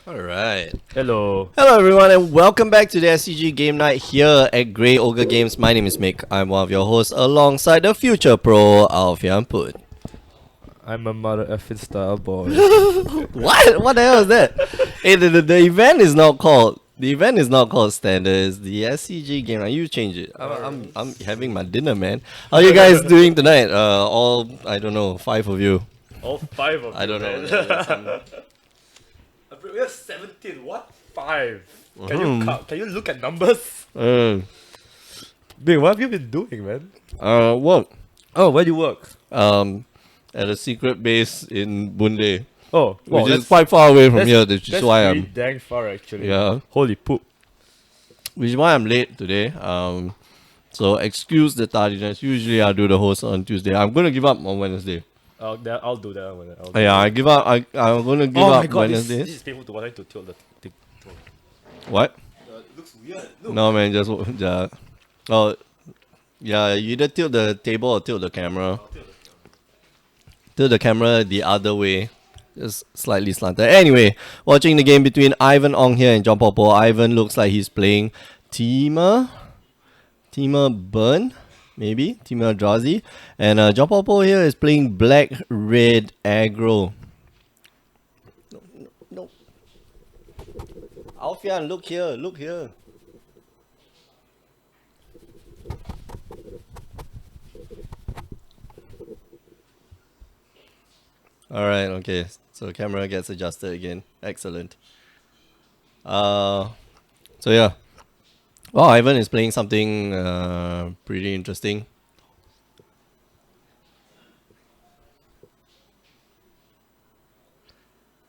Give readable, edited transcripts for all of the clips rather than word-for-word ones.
Alright. Hello. Hello everyone and welcome back to the SCG game night here at Grey Ogre Games. My name is Mick. I'm one of your hosts alongside the future pro Alfian Put. I'm a mother effing star boy. What? What the hell is that? Hey, the event is not called standard. It's the SCG game night. You change it. I'm having my dinner, man. How you guys doing tonight? All I don't know, 5 of you. All 5 of I don't know. We have 17. What? 5. Can you count? Can you look at numbers? Big, what have you been doing, man? Work. Oh, where do you work? At a secret base in Bunde. Oh, Which is quite far away from here, which is that's why pretty I'm dang far actually. yeah. Holy poop. Which is why I'm late today. So excuse the tardiness. Usually I do the host on Tuesday. I'm gonna give up on Wednesday. I'll do that one. Yeah, I give up. I'm gonna give up Wednesdays. This is painful to wanting to tilt the thing. What? It looks weird. Look. No man, just oh yeah. You either tilt the table or tilt the camera. Tilt the camera the other way. Just slightly slanted. Anyway, watching the game between Ivan Ong here and John Popo. Ivan looks like he's playing Temur Burn, maybe Temur Drazi, and John Popo here is playing Black Red Aggro. No. Alfian, look here. Alright, okay. So camera gets adjusted again. Excellent. So yeah. Well, Ivan is playing something pretty interesting.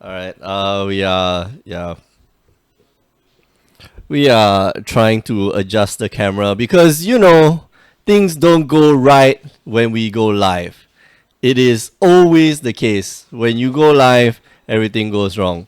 Alright, we are trying to adjust the camera because things don't go right when we go live. It is always the case. When you go live, everything goes wrong.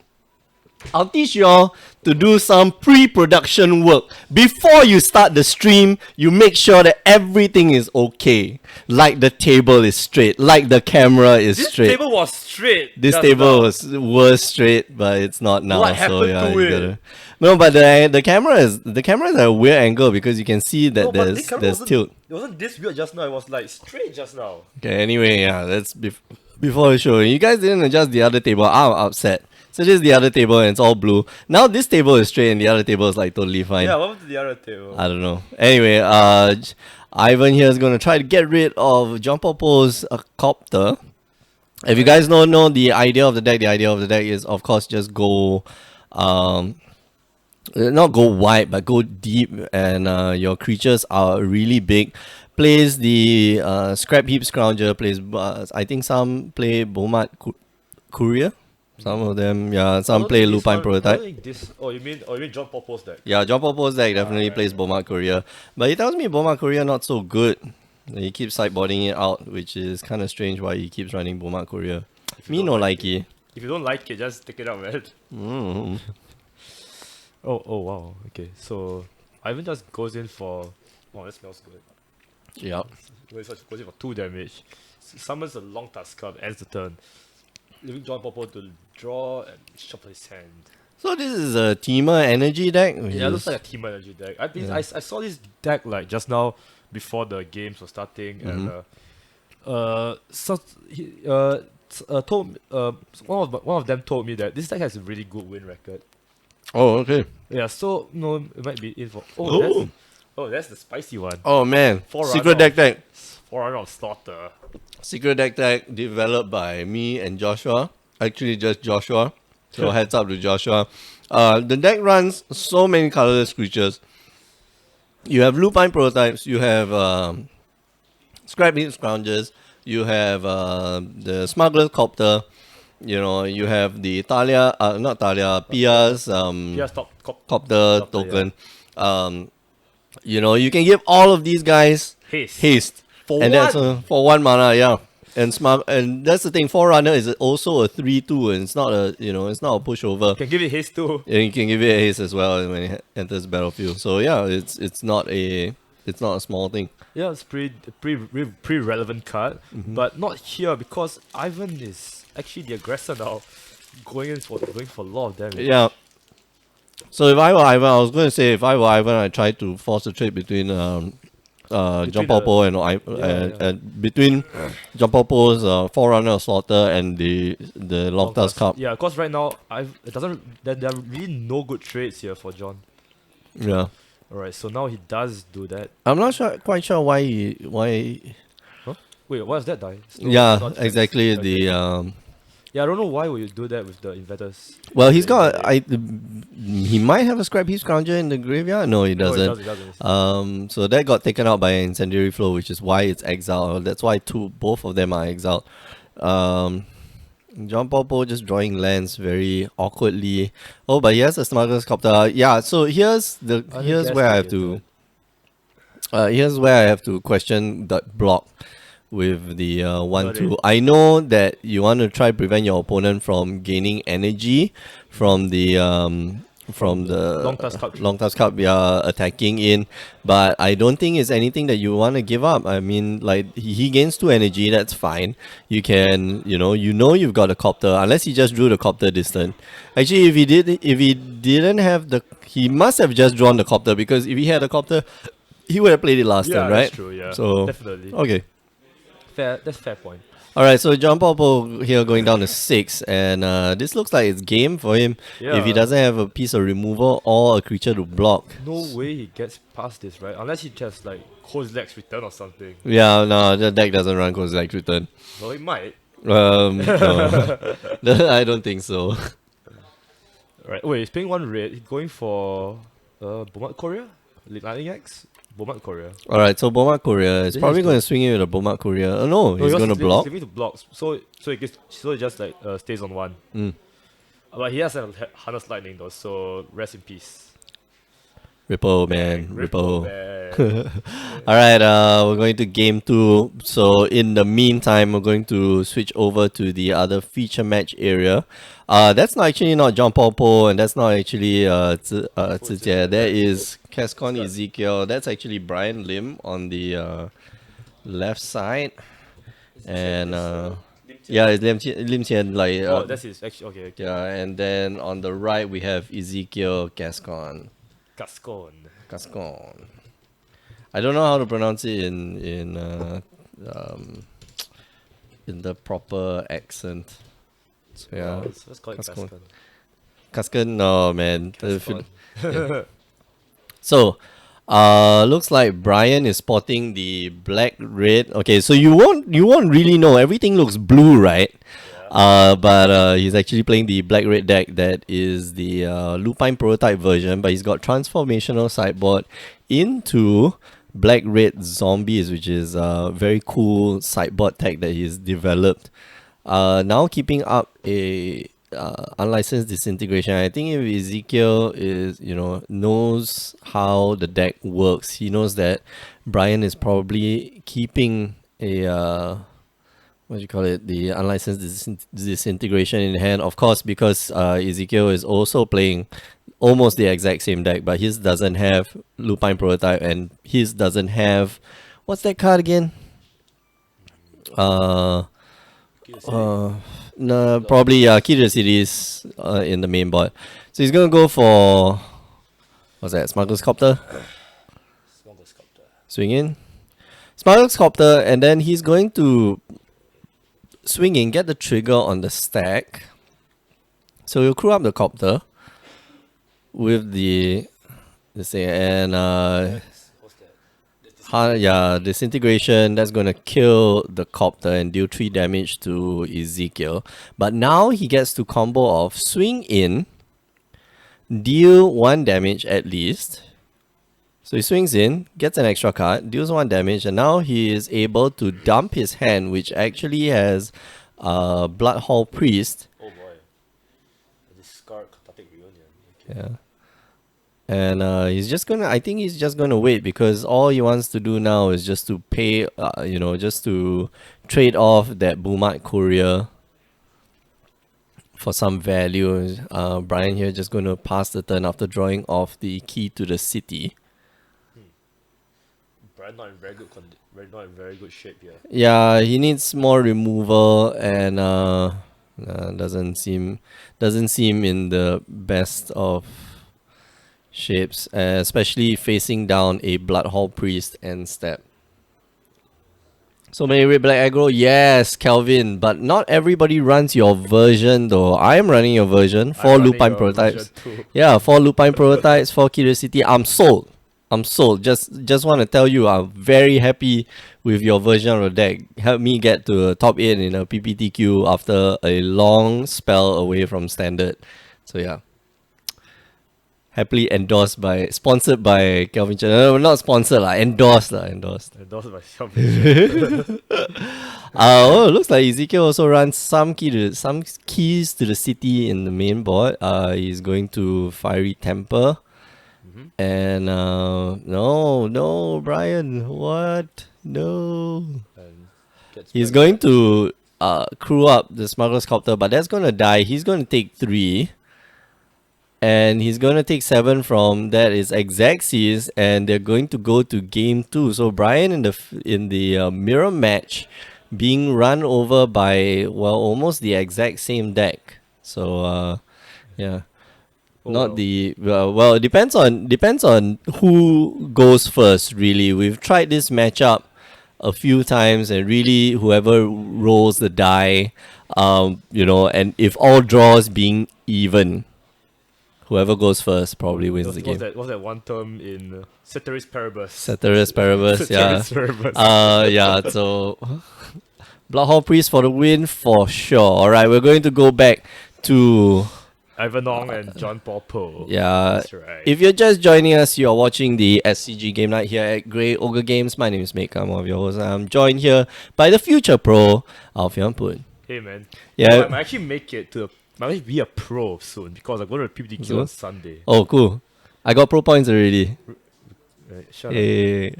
I'll teach you all to do some pre-production work. Before you start the stream, you make sure that everything is okay. Like the table is straight, like the camera is straight. This table was straight. This table was straight, but it's not now. What happened to it? Gotta... No, but the camera is at a weird angle because you can see that there's tilt. It wasn't this weird just now. It was like straight just now. Okay. Anyway, yeah, that's before the show. You guys didn't adjust the other table. I'm upset. So this is the other table and it's all blue. Now this table is straight and the other table is like totally fine. Yeah, what was the other table? I don't know. Anyway, Ivan here is gonna try to get rid of John Popo's copter. If you guys don't know the idea of the deck is of course just go not go wide but go deep, and your creatures are really big. Plays the Scrap Heap Scrounger, plays I think some play Bomat Courier. Some of them, yeah, some play Lupine Prototype. You mean John Popo's deck? Yeah, John Popo's deck definitely plays Bomat Courier. But he tells me Bomat Courier not so good. He keeps sideboarding it out, which is kind of strange why he keeps running Bomat Courier. Me no like it. If you don't like it, just take it out, man. Oh wow. Okay, so Ivan just goes in for... Wow, that smells good. Yep. Goes in for 2 damage. Summons a long Tusker, ends the turn. Leaving John Popo to draw and shuffle his hand. So this is a Temur energy deck? Yeah, it looks like a Temur energy deck. I saw this deck like just now before the games were starting, and one of them told me that this deck has a really good win record. Oh, okay. Yeah, so no, it might be in for. That's the spicy one. Oh man, Forerunner Secret deck. Forerunner of Slaughter. Secret deck developed by me and Joshua. Actually, just Joshua. So heads up to Joshua. The deck runs so many colorless creatures. You have Lupine Prototypes. You have Scrap Heap Scroungers. You have the Smuggler's Copter. You have the Pia's Pia's Copter token. Yeah. You can give all of these guys haste. That's for 1 mana, yeah. And that's the thing. Forerunner is also a 3/2, and it's not a pushover. You can give it haste too. And you can give it haste as well when it enters the battlefield. So yeah, it's not a small thing. Yeah, it's pretty relevant card, but not here because Ivan is actually the aggressor now. going for a lot of damage. Yeah. So if I were Ivan, I was going to say if I were Ivan, I try to force a trade between John Between Popo and yeah. and between John Popo's Forerunner of Slaughter and the Long Loftus task. Cup. Yeah, cause right now it doesn't there are really no good trades here for John. Yeah. Alright, so now he does do that. I'm not quite sure why. Huh? Wait, what is that die? Yeah, Not defense. exactly. Okay. The Yeah, I don't know why would you do that with the inverters. well, he's The got invade. he might have a scrap heat scrounger in the graveyard. No, he No, it doesn't. does. It doesn't. So that got taken out by incendiary flow, which is why it's exiled. That's why both of them are exiled. Um, John Popo just drawing lands very awkwardly. Oh, but he has a smuggler's copter. Yeah, so here's where I have to here's where I have to question that block with the Got 1-2. it. I know that you want to try prevent your opponent from gaining energy from the Long Task Cup. long task cup attacking in, but I don't think it's anything that you want to give up. I mean, like he gains 2 energy, that's fine. You can you've got a copter unless he just drew the copter distant. Actually, if he didn't have he must have just drawn the copter, because if he had a copter, he would have played it last Yeah, turn, right? that's true. Yeah, So definitely. okay. Fair. That's fair point. All right, so John Popo here going down to 6, and this looks like it's game for him if he Yeah. doesn't have a piece of removal or a creature to block. No way he gets past this, right? Unless he just like holds Lex return or something. Yeah, no, the deck doesn't run Kozilek's Return. Well, he might. No. I don't think so. Right. Wait, he's paying 1 red. He's going for Bomat Courier? Lightning X? Bomat Courier. All right, so Bomat Courier is This probably is going to swing in with a Bomat Courier. Oh no, he's going to block. He's leaving to block. So it just like stays on 1. Mm. But he has a Harness Lightning though, so rest in peace. Ripple, man. Ripple. Man. All right, we're going to game 2. So in the meantime, we're going to switch over to the other feature match area. That's not John Popo, and that's not actually Zijie. There is Cascon Ezekiel. That's actually Brian Lim on the left side, and yeah, it's Lim Qian. Like Oh, that's his actually okay. yeah, and then on the right we have Ezekiel Cascon. Gascon. Cascon. I don't know how to pronounce it in the proper accent. So, yeah, Let's call it Gascon. Gascon. Cascon. No, man. Gascon. Yeah. So, looks like Brian is spotting the black red. Okay, so you won't really know. Everything looks blue, right? But he's actually playing the black red deck that is the Lupine prototype version, but he's got transformational sideboard into black red zombies, which is a very cool sideboard tech that he's developed. Now keeping up a unlicensed disintegration. I think if Ezekiel knows how the deck works, he knows that Brian is probably keeping a what do you call it? The unlicensed disintegration in hand, of course, because Ezekiel is also playing almost the exact same deck, but his doesn't have Lupine prototype, and his doesn't have what's that card again? No, probably Key to the Cities in the main board. So he's gonna go for what's that? Smuggler's Copter. Swing in. Smuggler's Copter, and then he's going to swing in, get the trigger on the stack. So he'll crew up the copter with the thing, and disintegration. That's gonna kill the copter and deal 3 damage to Ezekiel. But now he gets to combo of swing in, deal 1 damage at least. So he swings in, gets an extra card, deals 1 damage, and now he is able to dump his hand, which actually has Blood Hall Priest. Oh boy. This scarred cathartic reunion. Okay. Yeah. And he's just gonna, I think he's just gonna wait, because all he wants to do now is just to pay, just to trade off that Bomat Courier for some value. Brian here just gonna pass the turn after drawing off the Key to the City. Brian not in very good shape here. Yeah, he needs more removal, and Doesn't seem in the best of shapes, especially facing down a Bloodhall Priest and Step. So many red black aggro, yes, Kelvin, but not everybody runs your version though. I am running your version. I'm 4 running lupine your prototypes. version too. Yeah, 4 lupine prototypes, 4 curiosity. I'm sold. I'm sold. Just want to tell you, I'm very happy with your version of the deck. Help me get to top 8 in a PPTQ after a long spell away from standard. So yeah. Happily sponsored by Kelvin Chen. No, not sponsored endorsed endorsed. Endorsed by some. Oh, it looks like Ezekiel also runs some keys to the city in the main board. He's going to Fiery Temper. Mhm. And no, Brian, what? No. And gets He's back going that. to crew up the Smuggler's Copter, but that's gonna die. He's gonna take 3. And he's going to take 7 from that is Exaxis, and they're going to go to game 2. So Brian in the mirror match being run over by, well, almost the exact same deck. So yeah. Oh, Not well. the well, it depends on who goes first, really. We've tried this matchup a few times, and really whoever rolls the die, and if all draws being even, whoever goes first probably wins the game. What's that one term in Ceteris Paribus? Ceteris Paribus, yeah. Ceteris Paribus. Yeah, so Bloodhall Priest for the win for sure. Alright, we're going to go back to Ivanong and John Paul Poe. yeah. That's right. If you're just joining us, you're watching the SCG game night here at Grey Ogre Games. My name is Mike, I'm one of your hosts. I'm joined here by the future pro, Alfian Poon. Hey man. Yeah. I might actually make it to might actually be a pro soon because I go to the PPTQ So? on Sunday. Oh, cool. I got pro points already. Shut up. Hey.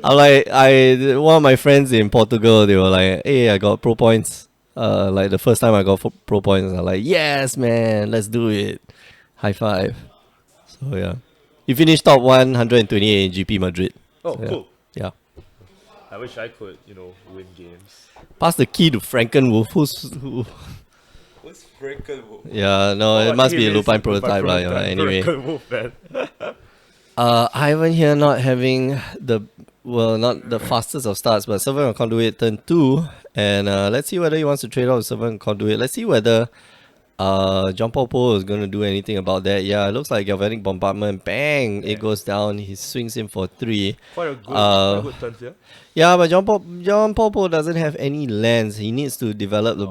One of my friends in Portugal, they were like, hey, I got pro points. Like the first time I got pro points, I'm like, yes, man, let's do it. High five. So yeah. You finished top 128 in GP Madrid. Oh, So, yeah. cool. Yeah. I wish I could, win games. Pass the key to Frankenwolf. What's Frankenwolf? Yeah, no, it must be a lupine prototype, right? Anyway. Frankenwolf, man. Ivan here not having not the fastest of starts, but Servant of Conduit turn 2. And let's see whether he wants to trade off Servant of Conduit. Let's see whether John Popo is going to do anything about that. Yeah, it looks like Galvanic Bombardment. Bang! It goes down. He swings in for 3. Quite a good turn here. Yeah, but John Popo doesn't have any lands. He needs to develop the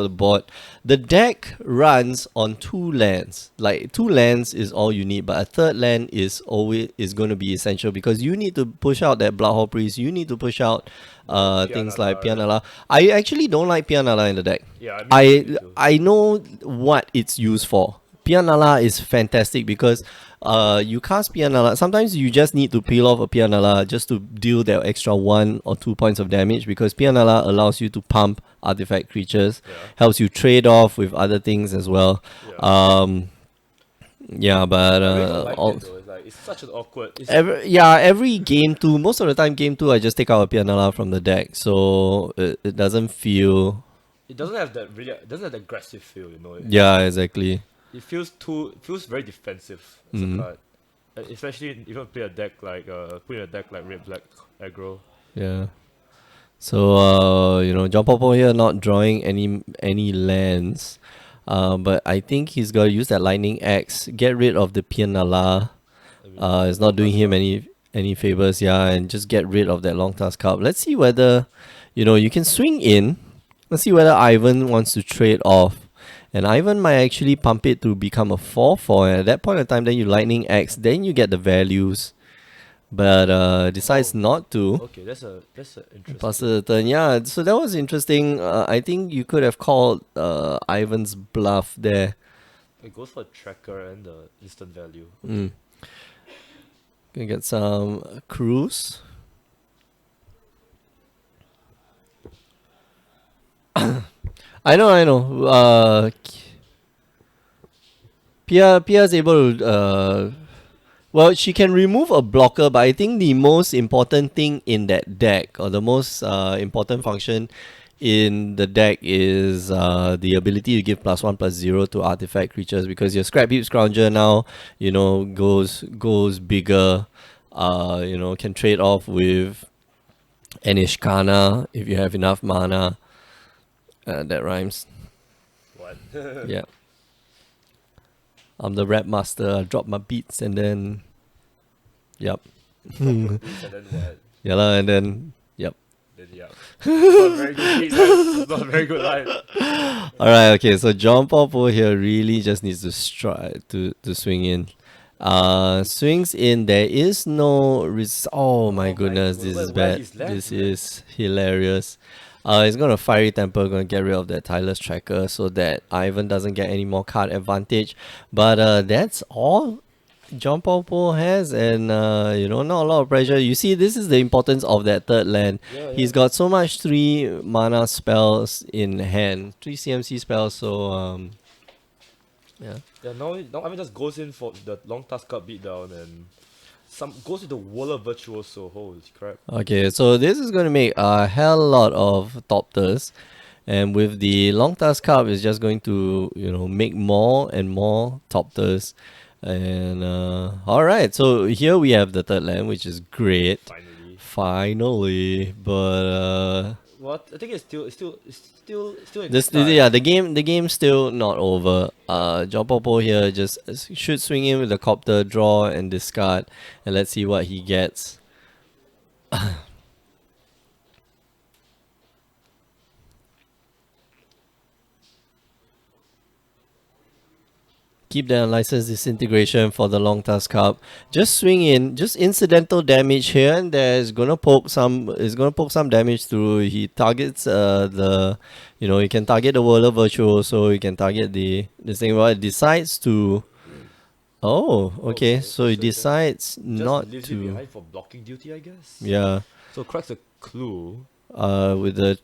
board. The deck runs on 2 lands. Like 2 lands is all you need, but a third land is going to be essential because you need to push out that Bloodhall Priest. You need to push out things like Pianala. I actually don't like Pianala in the deck. Yeah, I know what it's used for. Pianala is fantastic because you cast Pianala. Sometimes you just need to peel off a Pianala just to deal that extra 1 or 2 points of damage because Pianala allows you to pump artifact creatures, helps you trade off with other things as well. It's such an awkward. Every game 2, most of the time game 2, I just take out a Pianala from the deck, so it doesn't feel. It doesn't have that aggressive feel, Yeah, exactly. It feels very defensive as a card, especially if you play a deck like red black aggro. Yeah. So John Popo here not drawing any lands, but I think he's got to use that lightning axe, get rid of the Pianala. It's not doing him any favors, and just get rid of that long task cup. Let's see whether you can swing in. Let's see whether Ivan wants to trade off. And Ivan might actually pump it to become a 4/4, and at that point in time, then you lightning axe, then you get the values. But decides not to. Okay, that's a interesting. Pass the turn, yeah. So that was interesting. I think you could have called Ivan's bluff there. It goes for tracker and the instant value. Gonna get some cruise. I know. Pia's able to. Well, she can remove a blocker, but I think the most important thing in that deck, or the most important function, in the deck is the ability to give +1/+0 to artifact creatures, because your Scrap Heap Scrounger now, goes bigger. Can trade off with an Ishkana if you have enough mana. That rhymes. What? Yeah. I'm the rap master. I drop my beats and then, yep. Drop your beats and then what? Yeah lah, and then, yep. Then yeah. It's not a very good beat, man. It's not a very good line. Alright, okay, so John Popo here really just needs to to swing in. Swings in, there is no oh my goodness, this is bad. This is hilarious. He's gonna Fiery Temper, gonna get rid of that Tireless Tracker so that Ivan doesn't get any more card advantage. But that's all John Popo has, and not a lot of pressure. You see, this is the importance of that third land. Yeah, He's got so much 3 mana spells in hand, 3 CMC spells, so yeah. Yeah, now Ivan just goes in for the long task up beatdown and goes with the Whirler Virtuoso. Holy crap. Okay, so this is going to make a hell lot of Topters, and with the Long Task Cup, it's just going to make more and more Topters. And alright, so here we have the third land, which is great. Finally, but what? I think it's still in this time. yeah, the game's still not over. John Popo here just should swing in with the Copter, draw and discard, and let's see what he gets. Keep the unlicensed disintegration for the Long Task Cup. Just swing in, just incidental damage here and there. Is gonna poke some damage through. He targets he can target the Whirler Virtuoso, he can target this thing. Well, it decides to. Oh, okay. So he decides not leaves to. it behind for blocking duty, I guess. Yeah. So cracks a clue. With the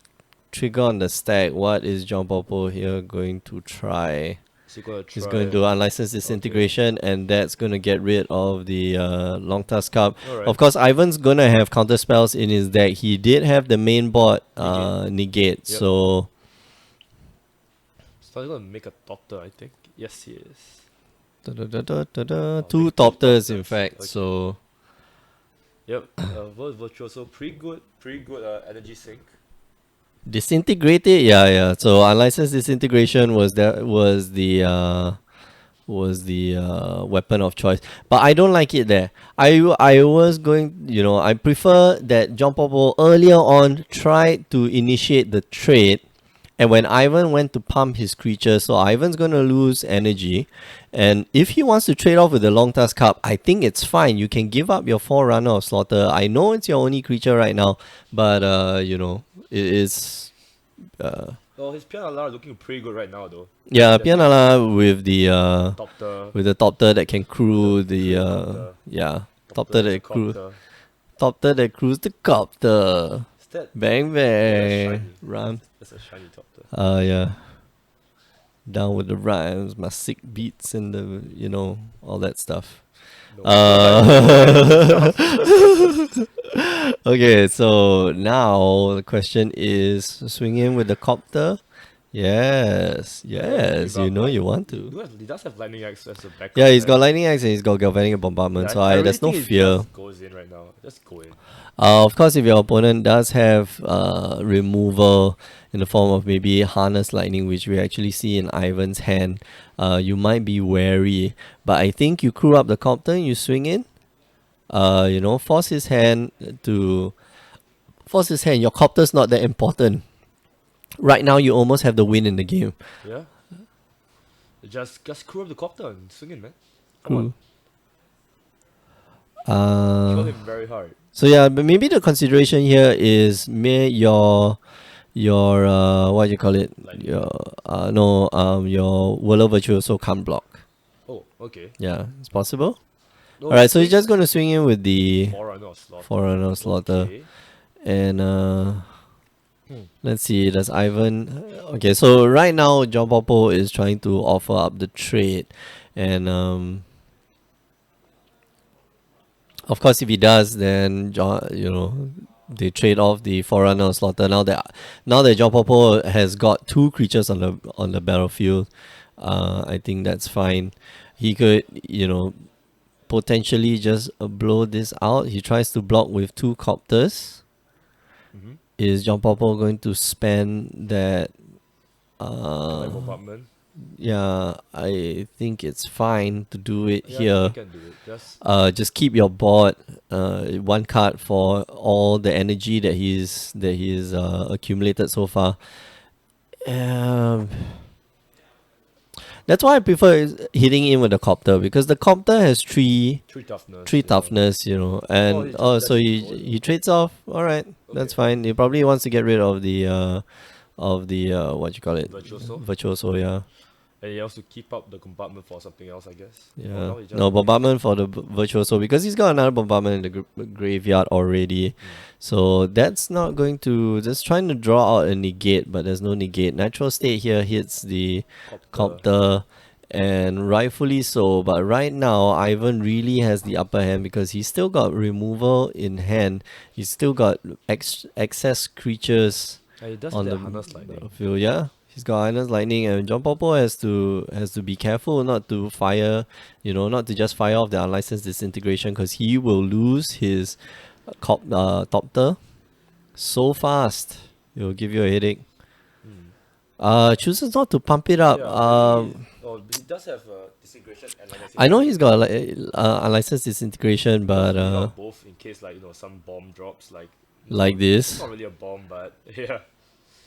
trigger on the stack, what is John Popo here going to try? He's going to do unlicensed disintegration, and that's going to get rid of the Long Task Cup. Alright. Of course, Ivan's going to have counter spells in his deck. He did have the main board negate, Yep. so he's going to make a Topter, I think. Yes, he is. two Topters, in fact. Okay. So Yep. Virtuoso, pretty good energy sink. disintegrated, yeah. So unlicensed disintegration was the weapon of choice, but I don't like it there. I was going, I prefer that John Popo earlier on tried to initiate the trade, and when Ivan went to pump his creature, so Ivan's gonna lose energy, and if he wants to trade off with the Long Task Cup, I think it's fine. You can give up your Forerunner of Slaughter. I know it's your only creature right now, but it is. Oh, his Pianala looking pretty good right now, though. Yeah, Pianala with the Topter. Topter that can crew the Topter that crews the copter. Bang bang. Rhyme. That's a shiny Topter. Yeah. Down with the rhymes, my sick beats and the all that stuff. Okay, so now the question is, swing in with the Copter. Yes, you want to. He does have Lightning Axe as a backup. Yeah, he's got Lightning Axe and he's got Galvanic Bombardment, so there's no fear. Just goes in right now. Just go in. Of course, if your opponent does have removal in the form of maybe Harness Lightning, which we actually see in Ivan's hand, you might be wary. But I think you crew up the Copter, you swing in, force his hand. Your Copter's not that important. Right now, you almost have the win in the game. Yeah. Just crew up the Copter and swing in, man. Come on. Kill him very hard. So yeah, but maybe the consideration here is your what do you call it? Lightning. Your Whirler Virtuoso can't block. Oh, okay. Yeah, it's possible. No, Alright, so he's just gonna swing in with the Forerunner of Slaughter. Slaughter. And let's see, does Ivan okay, so right now John Popo is trying to offer up the trade, and of course if he does, then John they trade off the Forerunner of Slaughter. Now that John Popo has got two creatures on the battlefield, I think that's fine. He could, potentially just blow this out. He tries to block with two copters. Mm-hmm. Is John Popo going to spend that? Like bombardment. Yeah, I think it's fine to do it Yeah, I think here. you can do it. Just keep your board one card for all the energy that he's accumulated so far. Um, that's why I prefer hitting in with the copter, because the copter has three toughness. three Yeah. toughness, and he just so lets he it go. he trades off. All right, that's Okay. fine. He probably wants to get rid of the what you call it, Virtuoso. virtuoso. Yeah. And he also keep up the compartment for something else, I guess. Oh, Yeah. now he just No, release- bombardment for the virtuoso, because he's got another bombardment in the graveyard already. Mm. So that's not going to, just trying to draw out a negate, but there's no negate. Natural state here hits the copter, and rightfully so. But right now, Ivan really has the upper hand because he's still got removal in hand. He's still got excess creatures And he does on that the harness lightning. field. Yeah, he's got Harness Lightning, and John Popo has to be careful not to fire, not to just fire off the unlicensed disintegration, because he will lose his Topter so fast. It will give you a headache. Chooses not to pump it up. He does have disintegration and I know he's got unlicensed disintegration, but both in case some bomb drops like It's this. not really a bomb, but yeah.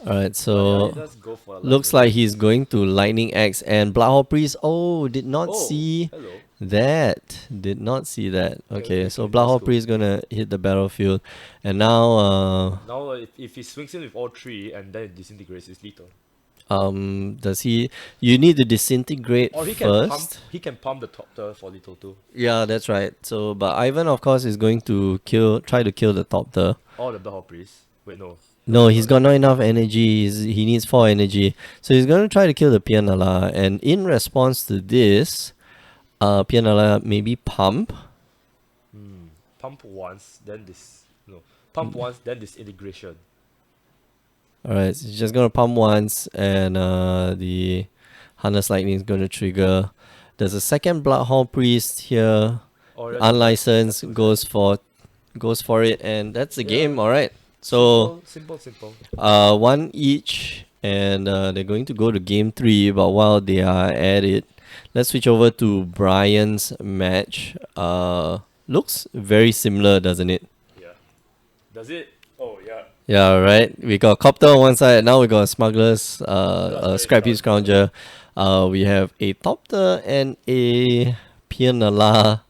Alright, But so he does go for looks like he's going to Lightning Axe and Bloodhole Priest. Oh, did not see Hello. that. Did not see that. Okay, so okay, Bloodhole that's cool. Priest gonna hit the battlefield, and now Now if he swings in with all three and then it disintegrates, it's lethal. does he? You need to disintegrate Or he can first. pump the top for lethal too. Yeah, that's right. So, but Ivan, of course, is going to try to kill the Topter. Or the Bloodhole Priest. Wait, no. No, he's got not enough energy. He needs 4 energy. So he's going to try to kill the Pianala. And in response to this, Pianala maybe pump. Pump once, then this. No. Pump once, then disintegration. Alright, so he's just going to pump once, and the Harness Lightning is going to trigger. There's a second Bloodhole Priest here. Or Unlicensed goes for it, and that's the game. Alright. So simple. one each, and they're going to go to game 3. But while they are at it, let's switch over to Brian's match. Looks very similar, doesn't it? Yeah. Does it? Oh yeah. Yeah, right. We got Copter on one side. Now we got Smuggler's, very Scrappy Scrounger. Scrounger. We have a Topter and a Pianala.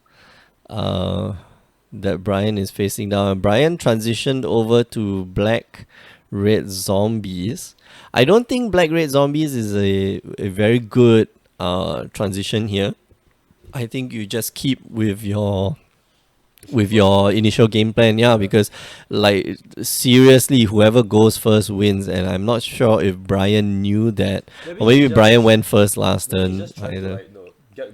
That Brian is facing down. And Brian transitioned over to Black Red Zombies. I don't think Black Red Zombies is a very good transition here. I think you just keep with your initial game plan, because seriously, whoever goes first wins, and I'm not sure if Brian knew that, or maybe Brian went first last turn. Just try to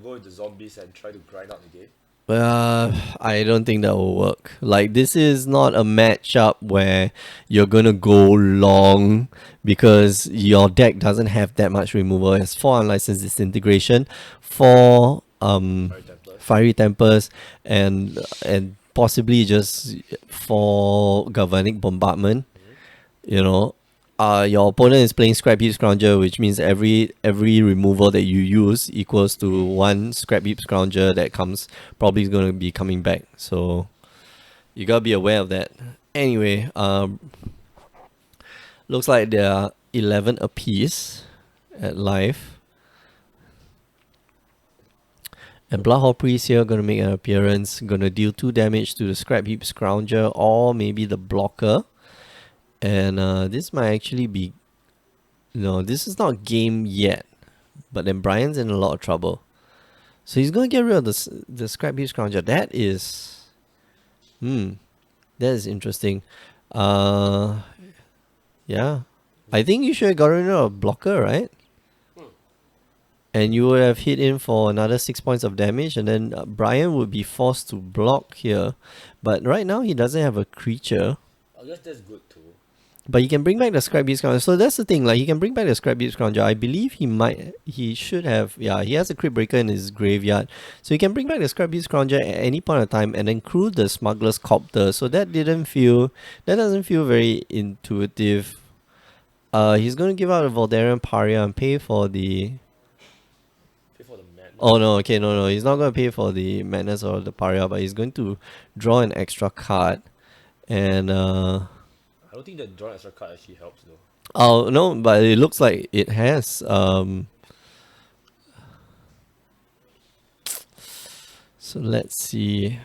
go with the zombies and try to grind out the game. I don't think that will work. This is not a matchup where you're gonna go long, because your deck doesn't have that much removal. It has 4 unlicensed disintegration, 4 fiery tempers, and possibly just 4 galvanic bombardment. Your opponent is playing Scrap Heap Scrounger, which means every removal that you use equals to 1 Scrap Heap Scrounger that probably is going to be coming back. So you gotta be aware of that. Anyway, looks like there are 11 apiece at life. And Bloodhole Priest here gonna make an appearance, gonna deal 2 damage to the Scrap Heap Scrounger or maybe the blocker. And this might actually be... No, this is not game yet. But then Brian's in a lot of trouble. So he's going to get rid of the Scrap Heap Scrounger. That is... that is interesting. Yeah. I think you should have gotten rid of blocker, right? And you would have hit in for another 6 points of damage. And then Brian would be forced to block here. But right now he doesn't have a creature. I guess that's good too. But he can bring back the Scrap Beast Scrounger. So that's the thing, like he can bring back the Scrap Beast Scrounger. I believe he should have, yeah, he has a Crypt Breaker in his graveyard. So he can bring back the Scrap Beast Scrounger at any point of time and then crew the Smuggler's Copter. So that doesn't feel very intuitive. He's going to give out a Voldaren Paria and pay for the... Pay for the madness. Oh no, okay, no, he's not going to pay for the Madness or the Paria, but he's going to draw an extra card. And, I don't think that drawing extra card actually helps though. oh no, but it looks like it has. So let's see.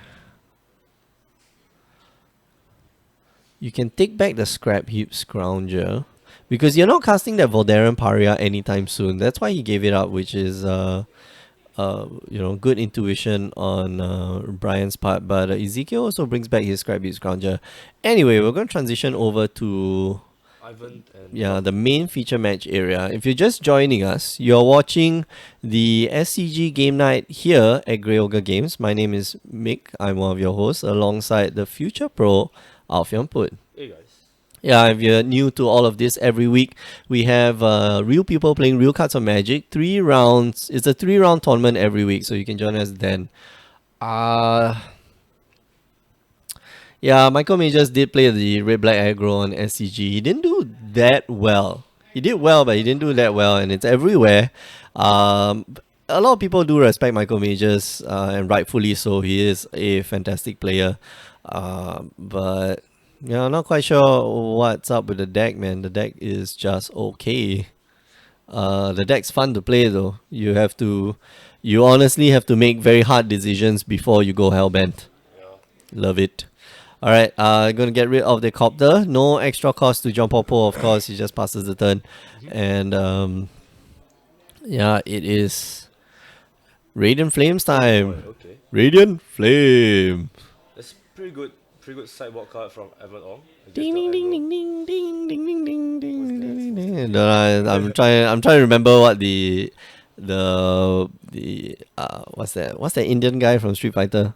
You can take back the Scrap Heap Scrounger because you're not casting that Voldaren Paria anytime soon. That's why he gave it up, which is good intuition on Brian's part. But Ezekiel also brings back his Scrap Heap Scrounger. Anyway, we're going to transition over to Ivan and the main feature match area. If you're just joining us, you're watching the SCG game night here at Grey Ogre Games. My name is Mick. I'm one of your hosts alongside the future pro, Alfian Put. Hey guys. Yeah, if you're new to all of this, every week we have real people playing real cards of Magic. 3 rounds. It's a 3-round tournament every week, so you can join us then. Yeah, Michael Majors did play the Red-Black Aggro on SCG. He didn't do that well. He did well, but he didn't do that well, and it's everywhere. A lot of people do respect Michael Majors, and rightfully so. He is a fantastic player. But yeah, I'm not quite sure what's up with the deck, man. The deck is just okay. The deck's fun to play though. You honestly have to make very hard decisions before you go hellbent. Yeah. Love it. Alright, gonna get rid of the copter. No extra cost to John Popo, of course. He just passes the turn. And yeah, it is Radiant Flames time. Oh, okay. Radiant Flame. That's pretty good sideboard card from Evan Ong. Ding ding ding ding ding ding ding ding ding ding What's ding that? ding. I'm trying to remember what the what's that Indian guy from Street Fighter?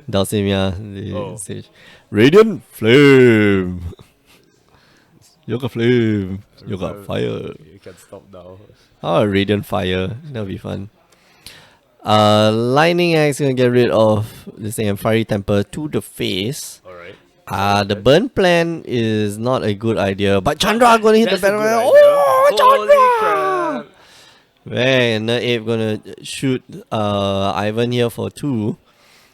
Dalsim, yeah. Stage. Radiant Flame. Yoga Flame. Yoga Fire. You can stop now. Oh, Radiant Fire. That'll be fun. Lightning Axe gonna get rid of this thing and Fiery Temper to the face. Alright. The burn plan is not a good idea, but Chandra gonna hit the That's a battle. good idea. Oh, Holy Chandra! Man, Ape gonna shoot Ivan here for 2.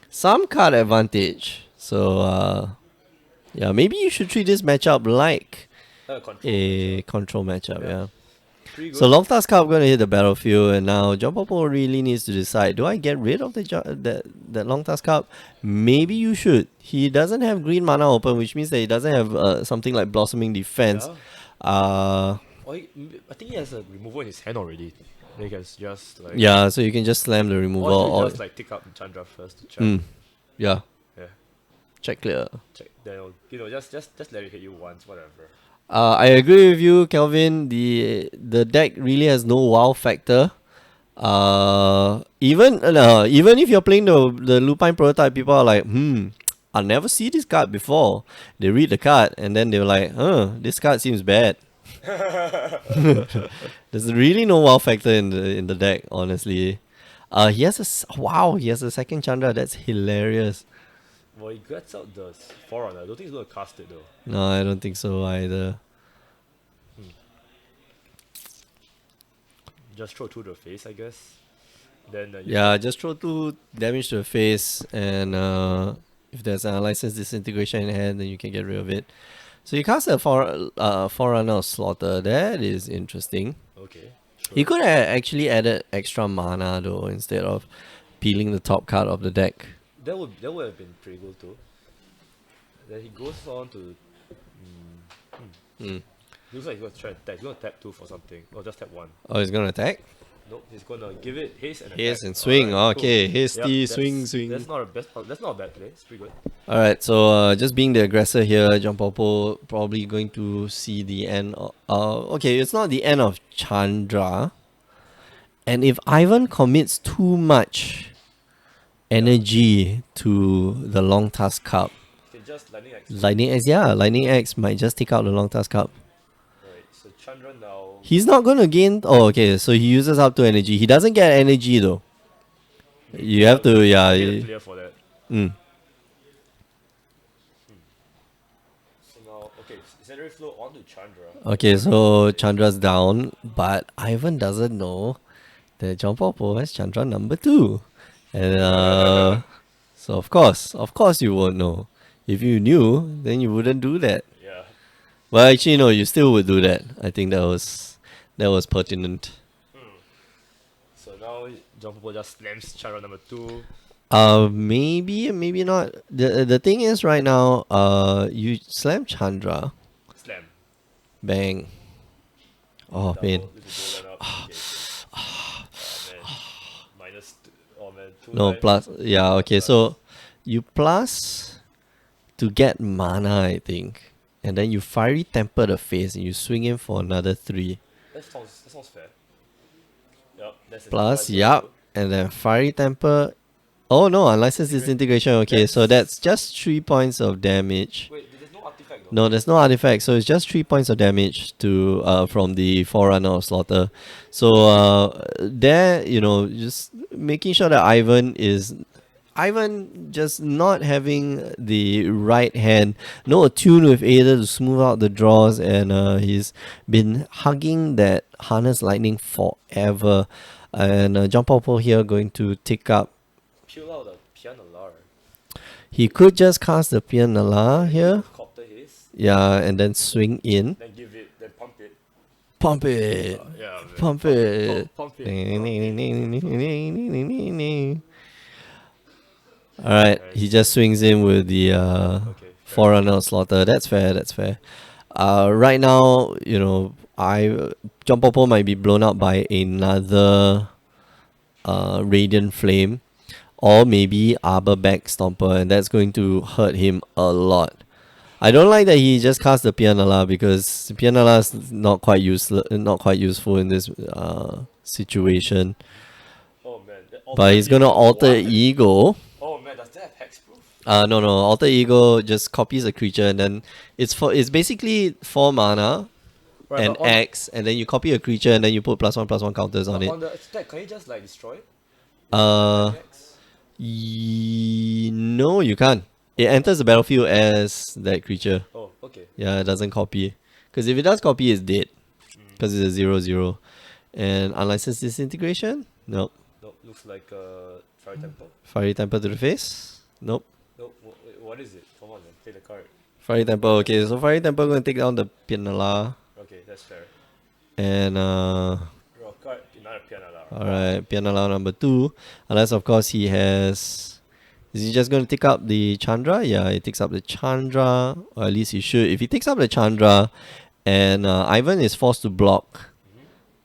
Some card advantage. So yeah, maybe you should treat this matchup like a control matchup. Yeah. Pretty good. So Longtask Cup gonna hit the battlefield, and now John Popo really needs to decide: do I get rid of that Longtask Cup? Maybe you should. He doesn't have green mana open, which means that he doesn't have something like Blossoming Defense. I think he has a removal in his hand already. He can just like Yeah, so you can just slam the removal. or just like take up Chandra first to check. Yeah. Yeah. Check clear. Check. Then just let it hit you once, whatever. I agree with you, Kelvin. The deck really has no wow factor. Even if you're playing the Lupine prototype, people are like, I never see this card before. They read the card and then they're like, this card seems bad. There's really no wow factor in the deck, honestly. He has a second Chandra. That's hilarious. Well, he gets out the Forerunner. I don't think he's gonna cast it though. No, I don't think so either. Just throw 2 to the face, I guess. Then Yeah, just throw 2 damage to the face, and if there's a license disintegration in hand, then you can get rid of it. So you cast a Forerunner of Slaughter. That is interesting. Okay. Sure. He could have actually added extra mana though, instead of peeling the top card of the deck. That would have been pretty good too. Then he goes on to. Looks like he's gonna try and attack. He's gonna tap 2 for something, or just tap 1. Oh, he's gonna attack? Nope, he's gonna give it haste and attack. Haste and swing. Alright, Okay, cool. hasty, That's- swing. That's not a bad play. It's pretty good. Alright, so just being the aggressor here, John Popo probably going to see the end of, okay, it's not the end of Chandra. And if Ivan commits too much energy to the Long Task Cup, You can just Lightning X? Lightning X, yeah, Lightning X might just take out the Long Task Cup. Right, so Chandra now. He's not gonna gain. Oh, okay. So he uses up to energy. He doesn't get energy though. You have to, yeah. I need a clear for that. Mm. So now, okay, secondary flow onto Chandra. Okay, so Chandra's down, but Ivan doesn't know that John Popo has Chandra number 2. And so of course you won't know. If you knew, then you wouldn't do that. Yeah. Well, actually no, you still would do that. I think that was pertinent. So now John Popo just slams Chandra number 2. Maybe not. The thing is right now, you slam Chandra, Slam. bang. Oh Double, man. this is goal line up. Okay, so. Oh man. Minus 2. Oh man, 2 No, times. plus. Yeah, okay. Plus. So you plus to get mana, I think. And then you fiery temper the face and you swing in for another 3. That sounds fair. Yup, that's Plus, exactly yup. And then fiery temper. Oh no, unlicensed disintegration. Okay, so that's just 3 points of damage. Wait, there's no artifact though. No, there's no artifact, so it's just 3 points of damage to from the Forerunner of Slaughter. So there, just making sure that Ivan just not having the right hand, no attune with Ada to smooth out the draws, and he's been hugging that Harness Lightning forever. And John Popo here going to take up. Peel out the piano lar. He could just cast the Pianala here. Copter his. Yeah, and then swing in. Then give it, then pump it. Pump it. Yeah, man. Pump it. Pump it. Alright, he just swings in with the Okay, fair. Forerunner of Slaughter. That's fair. Right now, John Popo might be blown up by another Radiant Flame, or maybe Arbor Back Stomper, and that's going to hurt him a lot. I don't like that he just cast the Pianala, because Pianala is not quite useful in this situation. Oh man. But he's gonna alter ego. Oh man, does that have hexproof? No. Alter ego just copies a creature, and then it's basically 4 mana and X, and then you copy a creature, and then you put +1/+1 counters on it. On the attack, can you just like destroy it? Hex? No, you can't. It enters the battlefield as that creature. Oh, okay. Yeah, it doesn't copy. Because if it does copy, it's dead. Because it's a 0/0. And unlicensed disintegration? Nope. Nope, looks like Fire Temple. Fiery temper to the face? Nope. Nope, wait, what is it? Come on then, play the card. Fiery temper. Okay, so Fiery temper going to take down the Pianala. Okay, that's fair. And Draw a card, another piano lar. alright, Pianala number 2. Unless of course he has. Is he just going to take up the Chandra? Yeah, he takes up the Chandra, or at least he should. If he takes up the Chandra, and Ivan is forced to block.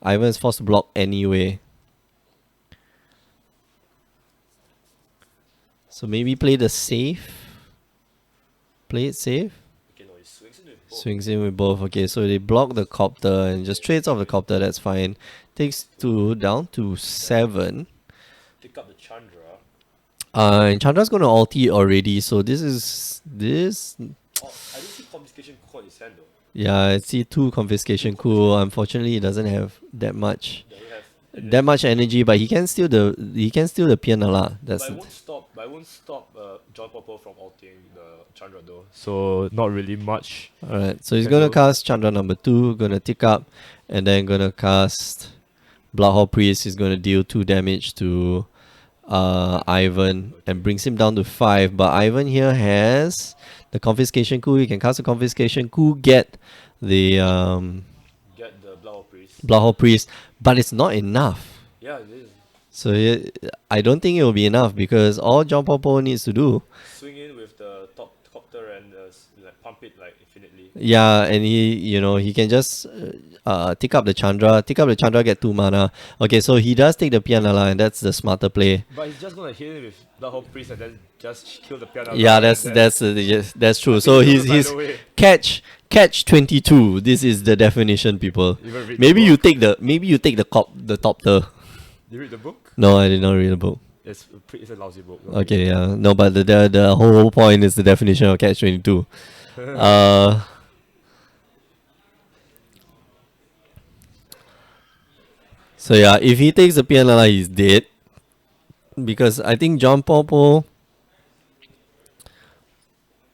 Ivan is forced to block anyway. So maybe play the safe. Play it safe. Okay, no, he swings in with both. Swings in with both. Okay, so they block the Copter and just trades off the Copter. That's fine. Takes 2 down to 7. Pick up the Chandra. And Chandra's gonna ulti already, so this is this. Oh, I didn't see confiscation call in his hand though. Yeah, I see 2 confiscation. Cool. Unfortunately, he doesn't have that much energy, but he can steal the Pianala. But I won't stop John Popo from ulting the Chandra though. So not really much. Alright, so he's gonna cast Chandra number 2, gonna tick up, and then gonna cast Bloodhole Priest. He's gonna deal 2 damage to Ivan and brings him down to 5. But Ivan here has the confiscation coup. He can cast the confiscation coup, get the Bloodhole Priest, but it's not enough. Yeah, it is. So I don't think it will be enough, because all John Popo needs to do. Swing in with the top copter and like pump it like infinitely. Yeah, and he can just tick up the Chandra, get 2 mana. Okay, so he does take the Pianala, and that's the smarter play. But he's just gonna hit it with the whole priest and then just kill the piano. Yeah, that's true. So he's catch 22. This is the definition, people. Maybe you take the Copter. You read the book? No, I did not read the book. It's a lousy book. Okay, yeah. No, but the whole point is the definition of catch 22. uh, so yeah, if he takes the piano, he's dead. Because I think John Popo,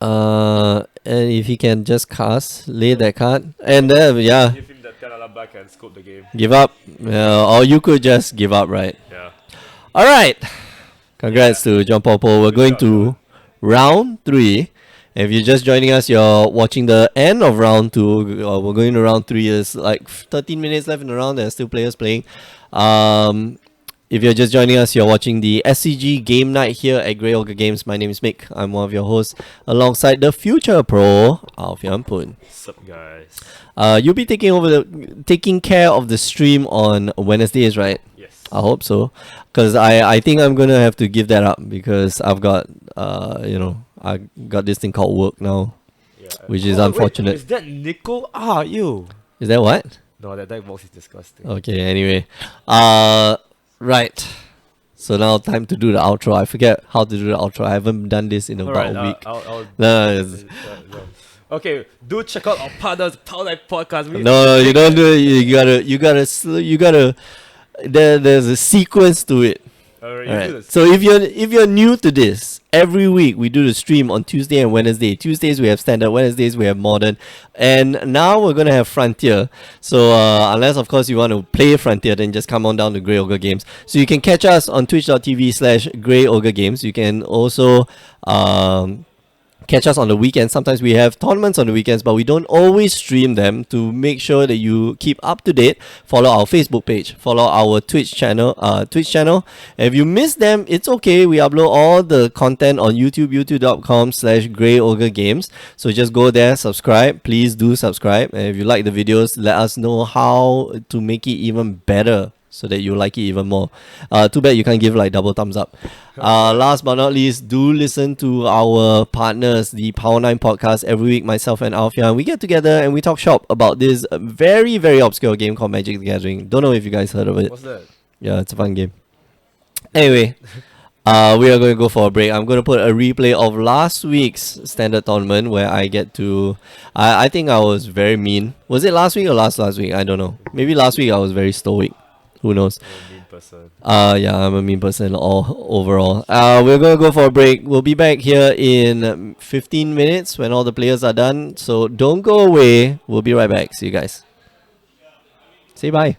and if he can just cast, lay that card, and then yeah, Give him that Pianala back and scope the game. give up. Or you could just give up, right? Yeah. All right. Congrats to John Popo. We're going to round 3. If you're just joining us, you're watching the end of round 2. We're going to round 3. There's like 13 minutes left in the round. There's still players playing. If you're just joining us, you're watching the SCG game night here at Grey Ogre Games. My name is Mick. I'm one of your hosts, alongside the future pro, Alfian Pun. What's up, guys? You'll be taking care of the stream on Wednesdays, right? Yes. I hope so, because I think I'm gonna have to give that up because I've got I got this thing called work now, Yeah. which is Wait, unfortunate. is that Nico? Ah, you. Is that what? No, that deck box is disgusting. Okay. Anyway, right. So now time to do the outro. I forget how to do the outro. I haven't done this in about a week. I'll No, it's- no. Okay, do check out our partners, Power Life Podcast. no, you don't do it. You gotta. There's a sequence to it. Alright, Alright. So if you're new to this, every week we do the stream on Tuesday and Wednesday. Tuesdays we have standard, Wednesdays we have modern, and now we're gonna have Frontier. So unless of course you want to play Frontier, then just come on down to Grey Ogre Games. So you can catch us on twitch.tv/Grey Ogre Games. You can also catch us on the weekends. Sometimes we have tournaments on the weekends, but we don't always stream them. To make sure that you keep up to date, follow our Facebook page, follow our Twitch channel. If you miss them, it's okay. We upload all the content on YouTube, youtube.com/Grey Ogre Games. So just go there, subscribe. Please do subscribe. And if you like the videos, let us know how to make it even better, so that you like it even more. Too bad you can't give like double thumbs up. Last but not least, do listen to our partners, the Power 9 podcast. Every week, myself and Alfian, we get together and we talk shop about this very, very obscure game called Magic the Gathering. Don't know if you guys heard of it. What's that? Yeah, it's a fun game. Anyway, we are going to go for a break. I'm going to put a replay of last week's standard tournament where I get to... I think I was very mean. Was it last week or last week? I don't know. Maybe last week I was very stoic. Who knows? You're a mean person. Yeah, I'm a mean person overall. We're gonna go for a break. We'll be back here in 15 minutes when all the players are done. So don't go away. We'll be right back. See you guys. Say bye.